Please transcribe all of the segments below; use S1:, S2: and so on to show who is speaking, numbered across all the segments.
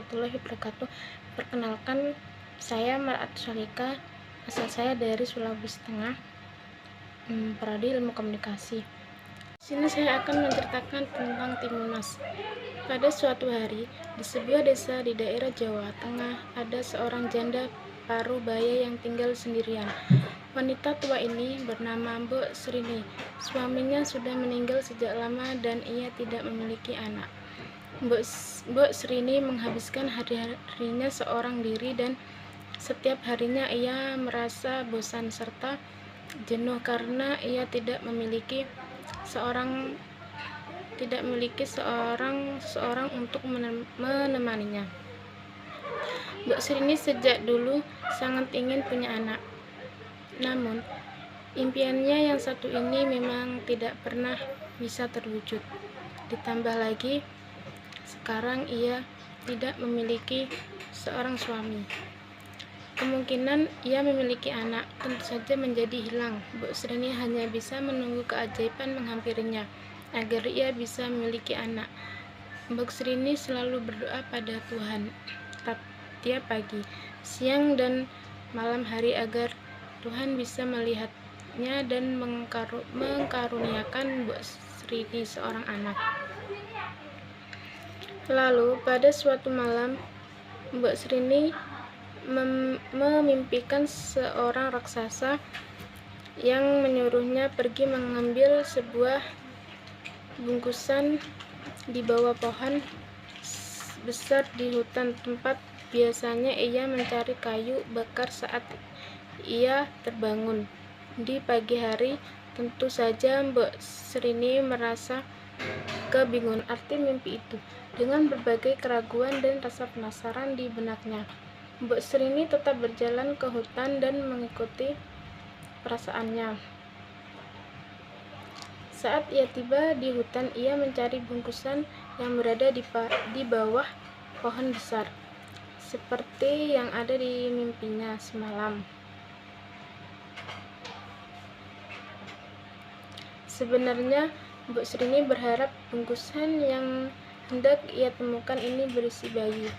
S1: warahmatullahi wabarakatuh. Perkenalkan, saya Marat Salika, asal saya dari Sulawesi Tengah, prodi ilmu komunikasi. Di sini saya akan menceritakan tentang Timunas. Pada suatu hari, di sebuah desa di daerah Jawa Tengah, ada seorang janda paruh baya yang tinggal sendirian. Wanita tua ini bernama Mbok Srini. Suaminya sudah meninggal sejak lama dan ia tidak memiliki anak. Mbok Srini menghabiskan hari-harinya seorang diri dan setiap harinya ia merasa bosan serta jenuh karena ia tidak memiliki seorang untuk menemaninya. Mbok Srini sejak dulu sangat ingin punya anak. Namun, impiannya yang satu ini memang tidak pernah bisa terwujud. Ditambah lagi, sekarang ia tidak memiliki seorang suami. Kemungkinan ia memiliki anak tentu saja menjadi hilang. Mbok Srini hanya bisa menunggu keajaiban menghampirinya agar ia bisa memiliki anak. Mbok Srini selalu berdoa pada Tuhan tiap pagi, siang, dan malam hari agar Tuhan bisa melihatnya dan mengkaruniakan Mbok Srini seorang anak. Lalu pada suatu malam, Mbok Srini memimpikan seorang raksasa yang menyuruhnya pergi mengambil sebuah bungkusan di bawah pohon besar di hutan tempat biasanya ia mencari kayu bakar saat ia terbangun di pagi hari. Tentu saja Mbok Srini merasa kebingungan arti mimpi itu. Dengan berbagai keraguan dan rasa penasaran di benaknya, Mbok Srini tetap berjalan ke hutan dan mengikuti perasaannya. Saat ia tiba di hutan, ia mencari bungkusan yang berada di bawah pohon besar, seperti yang ada di mimpinya semalam. Sebenarnya, Mbok Srini berharap bungkusan yang hendak ia temukan ini berisi bayi.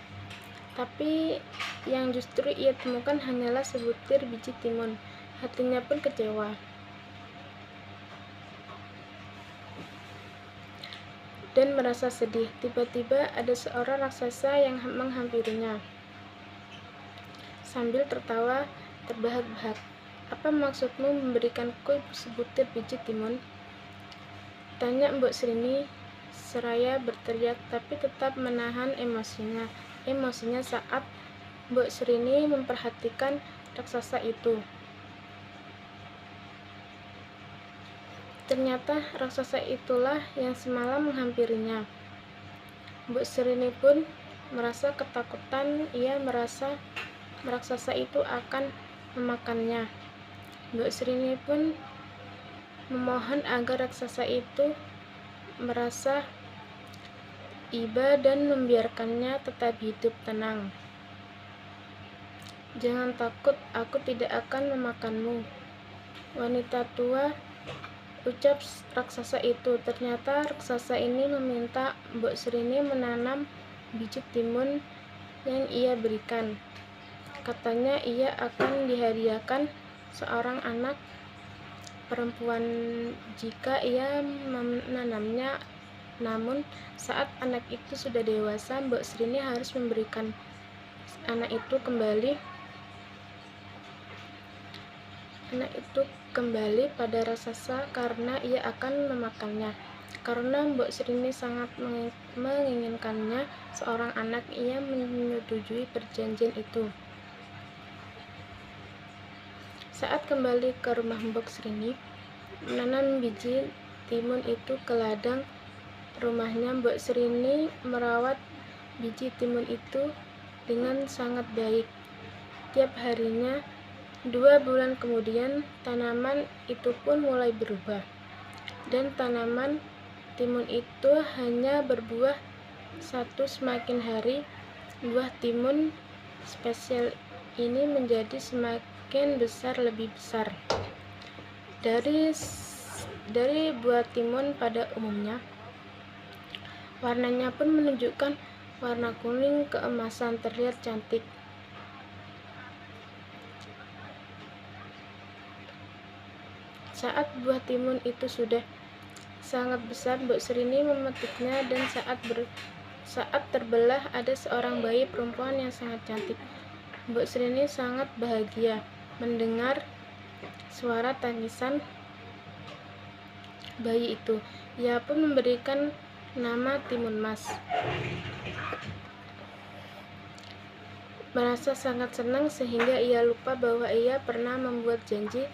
S1: Tapi yang justru ia temukan hanyalah sebutir biji timun. Hatinya pun kecewa. Dan merasa sedih. Tiba-tiba ada seorang raksasa yang menghampirinya sambil tertawa terbahak-bahak. "Apa maksudmu memberikanku sebutir biji timun?" tanya Mbok Srini seraya berteriak, tapi tetap menahan emosinya saat Mbok Srini memperhatikan raksasa itu. Ternyata raksasa itulah yang semalam menghampirinya. Mbok Srini pun merasa ketakutan. Ia merasa raksasa itu akan memakannya. Mbok Srini pun memohon agar raksasa itu merasa iba dan membiarkannya tetap hidup tenang. "Jangan takut, aku tidak akan memakanmu, wanita tua," ucap raksasa itu. Ternyata raksasa ini meminta Mbok Srini menanam biji timun yang ia berikan. Katanya ia akan dihadiahkan seorang anak perempuan jika ia menanamnya. Namun saat anak itu sudah dewasa, Mbok Srini harus memberikan anak itu kembali pada raksasa karena ia akan memakannya. Karena Mbok Srini sangat menginginkannya seorang anak, ia menyetujui perjanjian itu. Saat kembali ke rumah, Mbok Srini menanam biji timun itu ke ladang rumahnya. Mbok Srini merawat biji timun itu dengan sangat baik. Tiap harinya. 2 bulan kemudian, tanaman itu pun mulai berubah, dan tanaman timun itu hanya berbuah satu. Semakin hari, buah timun spesial ini menjadi semakin besar, lebih besar dari buah timun pada umumnya. Warnanya pun menunjukkan warna kuning keemasan, terlihat cantik. Saat buah timun itu sudah sangat besar, Mbok Serini memetiknya, dan saat terbelah ada seorang bayi perempuan yang sangat cantik. Mbok Serini sangat bahagia mendengar suara tangisan bayi itu. Ia pun memberikan nama Timun Mas. Merasa sangat senang sehingga ia lupa bahwa ia pernah membuat janji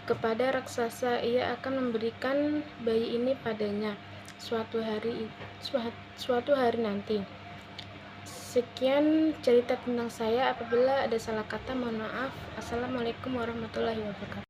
S1: kepada raksasa ia akan memberikan bayi ini padanya suatu hari nanti. Sekian cerita tentang saya. Apabila ada salah kata, mohon maaf. Assalamualaikum warahmatullahi wabarakatuh.